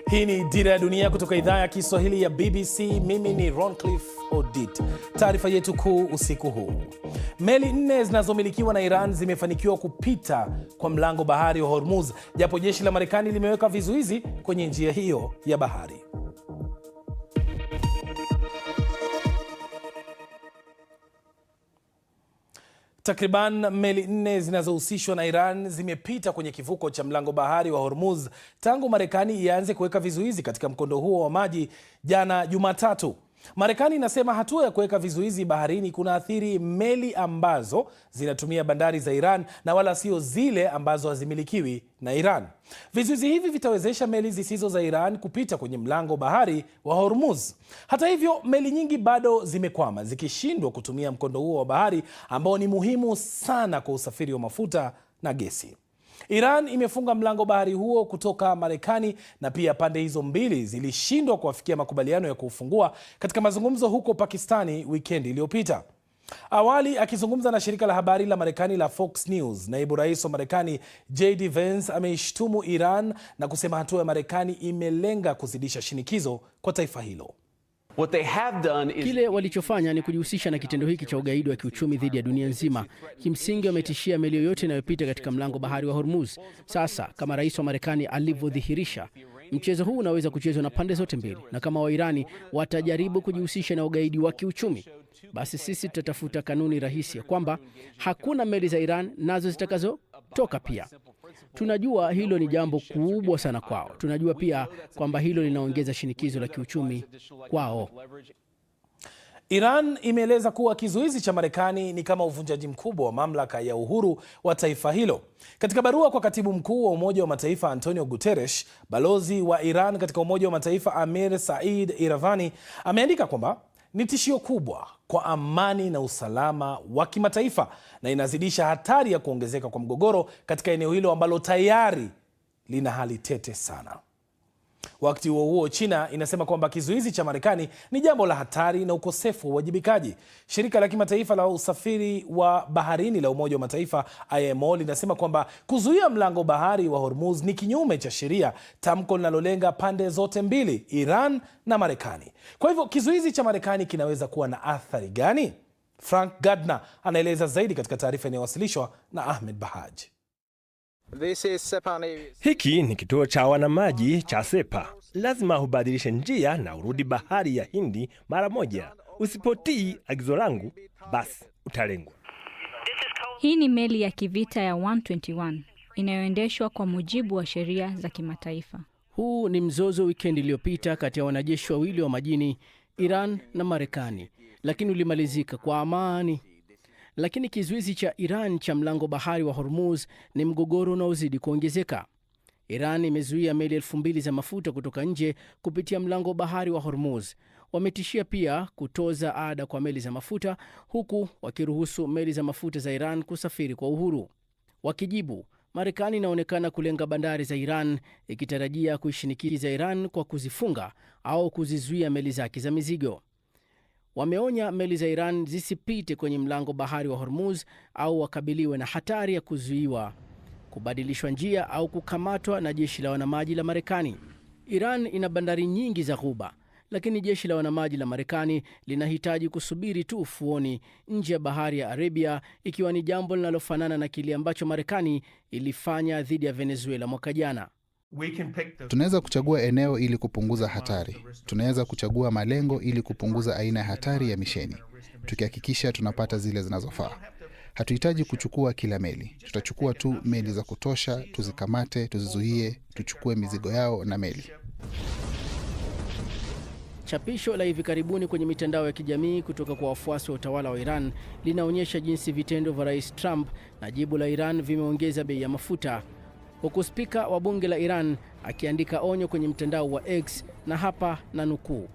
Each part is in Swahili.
Hii ni Dira ya Dunia kutoka idhaa ya Kiswahili ya BBC. Mimi ni Roncliffe Odit. Taarifa yetu kuu usiku huu. Meli 4 zinazomilikiwa na Iran zimefanikiwa kupita kwa mlango bahari wa Hormuz, japo jeshi la Marekani limeweka vizuizi kwenye njia hiyo ya bahari. Takriban meli 4 zinazohusishwa na Iran zimepita kwenye kivuko cha mlango bahari wa Hormuz tangu Marekani ianze kuweka vizuizi katika mkondo huo wa maji jana Jumatatu. Marekani inasema hatua ya kuweka vizuizi baharini kunaathiri meli ambazo zinatumia bandari za Iran na wala sio zile ambazo hazimilikiwi na Iran. Vizuizi hivi vitawezesha meli zisizo za Iran kupita kwenye mlango bahari wa Hormuz. Hata hivyo, meli nyingi bado zimekwama zikishindwa kutumia mkondo huo wa bahari ambao ni muhimu sana kwa usafiri wa mafuta na gesi. Iran imefunga mlango bahari huo kutoka Marekani na pia pande hizo mbili zilishindwa kuafikia makubaliano ya kuufungua katika mazungumzo huko Pakistani wikendi iliyopita. Awali akizungumza na shirika la habari la Marekani la Fox News, naibu rais wa Marekani JD Vance ameishtumu Iran na kusema hatua ya Marekani imelenga kuzidisha shinikizo kwa taifa hilo. Kile walichofanya ni kujihusisha na kitendo hiki cha ugaidi wa kiuchumi dhidi ya dunia nzima. Kimsingi wametishia meli yoyote inayopita katika mlango bahari wa Hormuz. Sasa kama rais wa Marekani alivyodhihirisha, mchezo huu unaweza kuchezwa na pande zote mbili, na kama Wairani watajaribu kujihusisha na ugaidi wa kiuchumi, basi sisi tutatafuta kanuni rahisi ya kwamba hakuna meli za Iran nazo zitakazotoka pia. Tunajua hilo ni jambo kubwa sana kwao. Tunajua pia kwamba hilo linaongeza shinikizo la kiuchumi kwao. Iran imeeleza kuwa kizuizi cha Marekani ni kama uvunjaji mkubwa wa mamlaka ya uhuru wa taifa hilo. Katika barua kwa katibu mkuu wa Umoja wa Mataifa Antonio Guterres, balozi wa Iran katika Umoja wa Mataifa Amir Said Iravani ameandika kwamba ni tishio kubwa kwa amani na usalama wa kimataifa na inazidisha hatari ya kuongezeka kwa mgogoro katika eneo hilo ambalo tayari lina hali tete sana. Wakati huo huo, China inasema kwamba kizuizi cha Marekani ni jambo la hatari na ukosefu wa uwajibikaji. Shirika la kimataifa la usafiri wa baharini la Umoja wa Mataifa IMO linasema kwamba kuzuia mlango bahari wa Hormuz ni kinyume cha sheria, tamko linalolenga pande zote mbili, Iran na Marekani. Kwa hivyo kizuizi cha Marekani kinaweza kuwa na athari gani? Frank Gardner anaeleza zaidi katika taarifa inayowasilishwa na Ahmed Bahaj. Hiki ni kituo cha wanamaji cha Sepa. Lazima hubadilishe njia na urudi bahari ya Hindi mara moja. Usipotii agizo langu, basi utalengwa. Hii ni meli ya kivita ya 121 inayoendeshwa kwa mujibu wa sheria za kimataifa. Huu ni mzozo wikendi iliyopita kati ya wanajeshi wawili wa majini, Iran na Marekani, lakini ulimalizika kwa amani. Lakini kizuizi cha Iran cha mlango bahari wa Hormuz ni mgogoro unaozidi kuongezeka. Iran imezuia meli 2,000 za mafuta kutoka nje kupitia mlango bahari wa Hormuz. Wametishia pia kutoza ada kwa meli za mafuta, huku wakiruhusu meli za mafuta za Iran kusafiri kwa uhuru. Wakijibu, Marekani inaonekana kulenga bandari za Iran, ikitarajia kuishinikiza Iran kwa kuzifunga au kuzizuia meli zake za mizigo. Wameonya meli za Iran zisipite kwenye mlango bahari wa Hormuz au wakabiliwe na hatari ya kuzuiwa, kubadilishwa njia au kukamatwa na jeshi la wanamaji la Marekani. Iran ina bandari nyingi za Ghuba, lakini jeshi la wanamaji la Marekani linahitaji kusubiri tu ufuoni nje ya bahari ya Arabia, ikiwa ni jambo linalofanana na kile ambacho Marekani ilifanya dhidi ya Venezuela mwaka jana. Tunaweza kuchagua eneo ili kupunguza hatari. Tunaweza kuchagua malengo ili kupunguza aina ya hatari ya misheni, tukihakikisha tunapata zile zinazofaa. Hatuhitaji kuchukua kila meli. Tutachukua tu meli za kutosha, tuzikamate, tuzizuie, tuchukue mizigo yao na meli. Chapisho la hivi karibuni kwenye mitandao ya kijamii kutoka kwa wafuasi wa utawala wa Iran linaonyesha jinsi vitendo vya Rais Trump na jibu la Iran vimeongeza bei ya mafuta, huku spika wa bunge la Iran akiandika onyo kwenye mtandao wa X, na hapa na nukuu: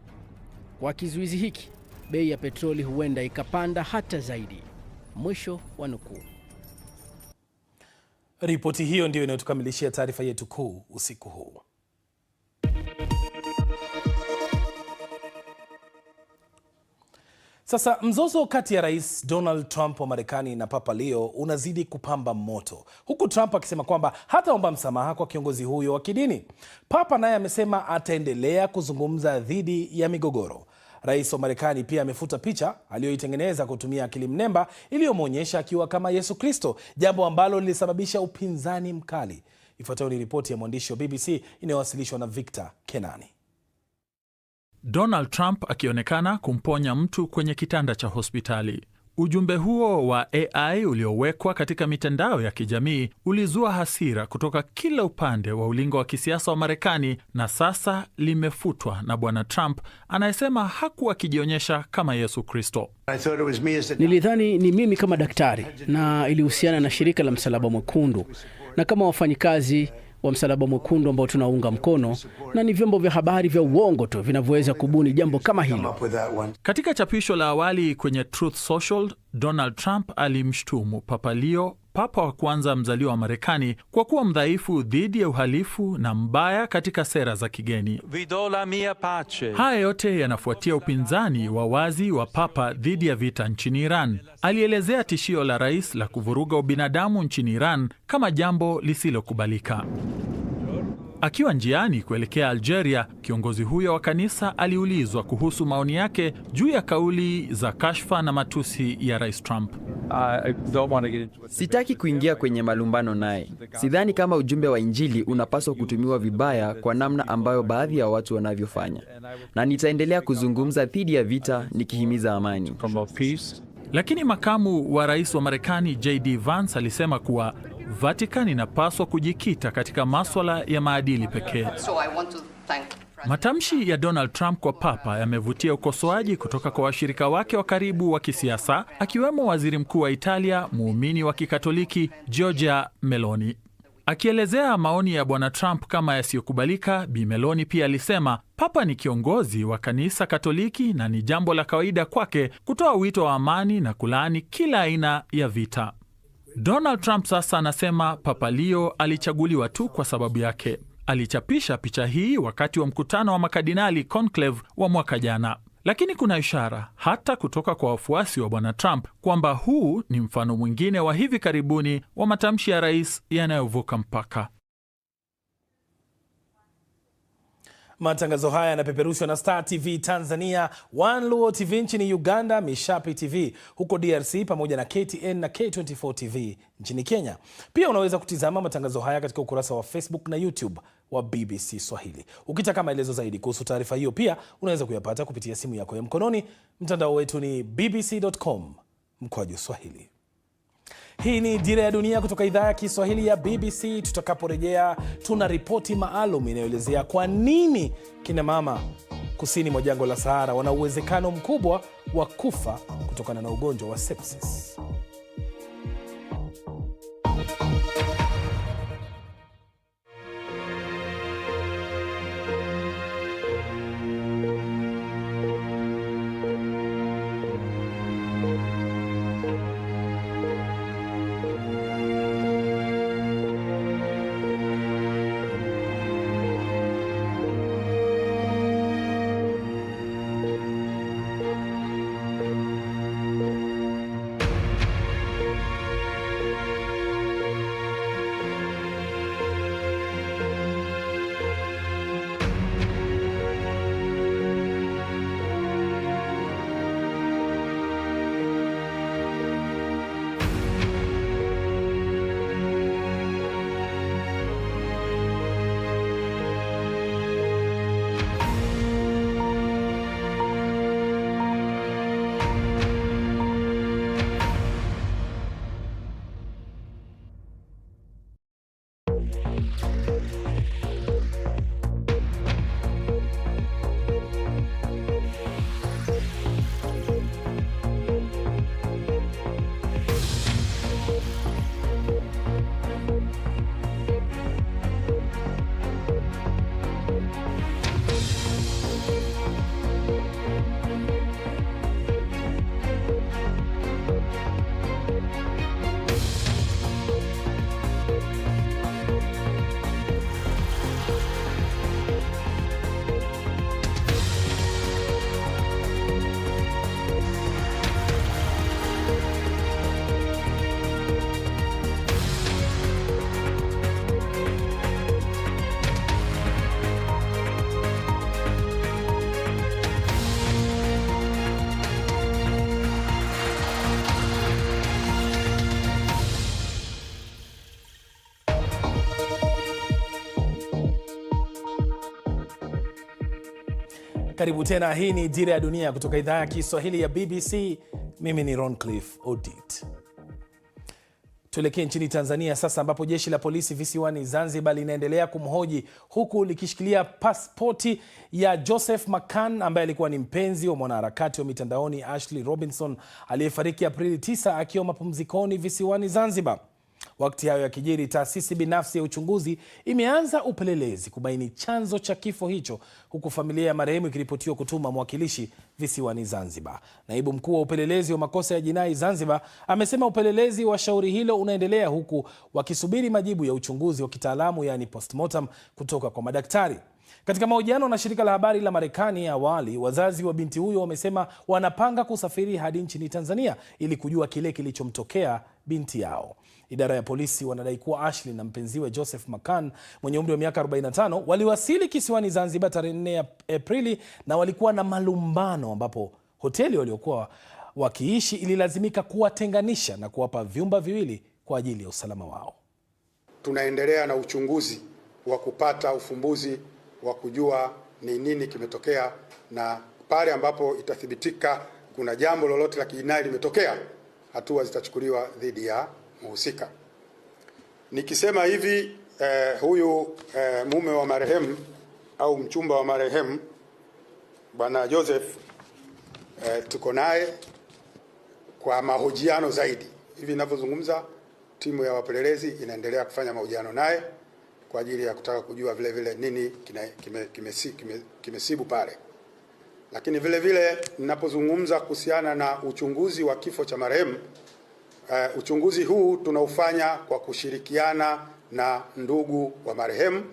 kwa kizuizi hiki bei ya petroli huenda ikapanda hata zaidi, mwisho wa nukuu. Ripoti hiyo ndio inayotukamilishia taarifa yetu kuu usiku huu. Sasa mzozo kati ya Rais Donald Trump wa Marekani na Papa Leo unazidi kupamba moto, huku Trump akisema kwamba hataomba msamaha kwa kiongozi huyo wa kidini. Papa naye amesema ataendelea kuzungumza dhidi ya migogoro. Rais wa Marekani pia amefuta picha aliyoitengeneza kutumia akili mnemba iliyomwonyesha akiwa kama Yesu Kristo, jambo ambalo lilisababisha upinzani mkali. Ifuatayo ni ripoti ya mwandishi wa BBC inayowasilishwa na Victor Kenani. Donald Trump akionekana kumponya mtu kwenye kitanda cha hospitali. Ujumbe huo wa AI uliowekwa katika mitandao ya kijamii ulizua hasira kutoka kila upande wa ulingo wa kisiasa wa Marekani, na sasa limefutwa na Bwana Trump anayesema hakuwa akijionyesha kama Yesu Kristo. Nilidhani ni mimi kama daktari, na ilihusiana na shirika la Msalaba Mwekundu na kama wafanyikazi wa Msalaba Mwekundu ambao tunaunga mkono, na ni vyombo vya habari vya uongo tu vinavyoweza kubuni jambo kama hilo. Katika chapisho la awali kwenye Truth Social, Donald Trump alimshtumu Papa Leo, papa wa kwanza mzaliwa wa Marekani, kwa kuwa mdhaifu dhidi ya uhalifu na mbaya katika sera za kigeni. Haya yote yanafuatia upinzani wa wazi wa papa dhidi ya vita nchini Iran. Alielezea tishio la rais la kuvuruga ubinadamu nchini Iran kama jambo lisilokubalika. Akiwa njiani kuelekea Algeria, kiongozi huyo wa kanisa aliulizwa kuhusu maoni yake juu ya kauli za kashfa na matusi ya Rais Trump. Sitaki kuingia kwenye malumbano naye. Sidhani kama ujumbe wa Injili unapaswa kutumiwa vibaya kwa namna ambayo baadhi ya watu wanavyofanya. Na nitaendelea kuzungumza dhidi ya vita nikihimiza amani. Lakini makamu wa rais wa Marekani JD Vance alisema kuwa Vatican inapaswa kujikita katika maswala ya maadili pekee. Matamshi ya Donald Trump kwa papa yamevutia ukosoaji kutoka kwa washirika wake wa karibu wa kisiasa, akiwemo waziri mkuu wa Italia, muumini wa Kikatoliki, Giorgia Meloni. Akielezea maoni ya Bwana Trump kama yasiyokubalika, Bi Meloni pia alisema papa ni kiongozi wa kanisa Katoliki na ni jambo la kawaida kwake kutoa wito wa amani na kulaani kila aina ya vita. Donald Trump sasa anasema Papa Leo alichaguliwa tu kwa sababu yake. Alichapisha picha hii wakati wa mkutano wa makardinali conclave wa mwaka jana. Lakini kuna ishara hata kutoka kwa wafuasi wa Bwana Trump kwamba huu ni mfano mwingine wa hivi karibuni wa matamshi ya rais yanayovuka mpaka. Matangazo haya yanapeperushwa na Star TV Tanzania, One Luo TV nchini Uganda, Mishapi TV huko DRC, pamoja na KTN na K24 TV nchini Kenya. Pia unaweza kutizama matangazo haya katika ukurasa wa Facebook na YouTube wa BBC Swahili. Ukitaka maelezo zaidi kuhusu taarifa hiyo, pia unaweza kuyapata kupitia simu yako ya mkononi. Mtandao wetu ni bbc.com/Swahili. Hii ni Dira ya Dunia kutoka idhaa ya Kiswahili ya BBC. Tutakaporejea tuna ripoti maalum inayoelezea kwa nini kina mama kusini mwa jangwa la Sahara wana uwezekano mkubwa wa kufa kutokana na ugonjwa wa sepsis. Karibu tena, hii ni Dira ya Dunia kutoka idhaa ya Kiswahili ya BBC. Mimi ni Roncliffe Odit. Tuelekee nchini Tanzania sasa, ambapo jeshi la polisi visiwani Zanzibar linaendelea kumhoji huku likishikilia pasipoti ya Joseph Macan ambaye alikuwa ni mpenzi wa mwanaharakati wa mitandaoni Ashley Robinson aliyefariki Aprili 9 akiwa mapumzikoni visiwani Zanzibar. Wakati hayo yakijiri, taasisi binafsi ya uchunguzi imeanza upelelezi kubaini chanzo cha kifo hicho, huku familia ya marehemu ikiripotiwa kutuma mwakilishi visiwani Zanzibar. Naibu mkuu wa upelelezi wa makosa ya jinai Zanzibar amesema upelelezi wa shauri hilo unaendelea, huku wakisubiri majibu ya uchunguzi wa kitaalamu, yani postmortem, kutoka kwa madaktari. Katika mahojiano na shirika la habari la Marekani awali, wazazi wa binti huyo wamesema wanapanga kusafiri hadi nchini Tanzania ili kujua kile kilichomtokea binti yao. Idara ya polisi wanadai kuwa Ashley na mpenziwe Joseph Macan mwenye umri wa miaka 45 waliwasili kisiwani Zanzibar tarehe 4 Aprili na walikuwa na malumbano, ambapo hoteli waliokuwa wakiishi ililazimika kuwatenganisha na kuwapa vyumba viwili kwa ajili ya usalama wao. Tunaendelea na uchunguzi wa kupata ufumbuzi wa kujua ni nini kimetokea, na pale ambapo itathibitika kuna jambo lolote la kijinai limetokea, hatua zitachukuliwa dhidi ya mhusika. Nikisema hivi, huyu mume wa marehemu au mchumba wa marehemu Bwana Joseph, tuko naye kwa mahojiano zaidi. Hivi ninavyozungumza, timu ya wapelelezi inaendelea kufanya mahojiano naye kwa ajili ya kutaka kujua vile vile nini kimesibu pale. Lakini vile vile ninapozungumza kuhusiana na uchunguzi wa kifo cha marehemu, uchunguzi huu tunaufanya kwa kushirikiana na ndugu wa marehemu,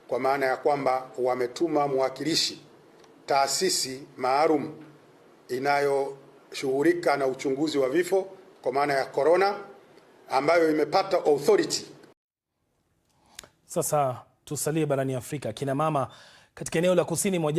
kwa maana ya kwamba wametuma mwakilishi taasisi maalum inayoshughulika na uchunguzi wa vifo kwa maana ya corona, ambayo imepata authority. Sasa tusalie barani Afrika. Kina mama katika eneo la kusini mwa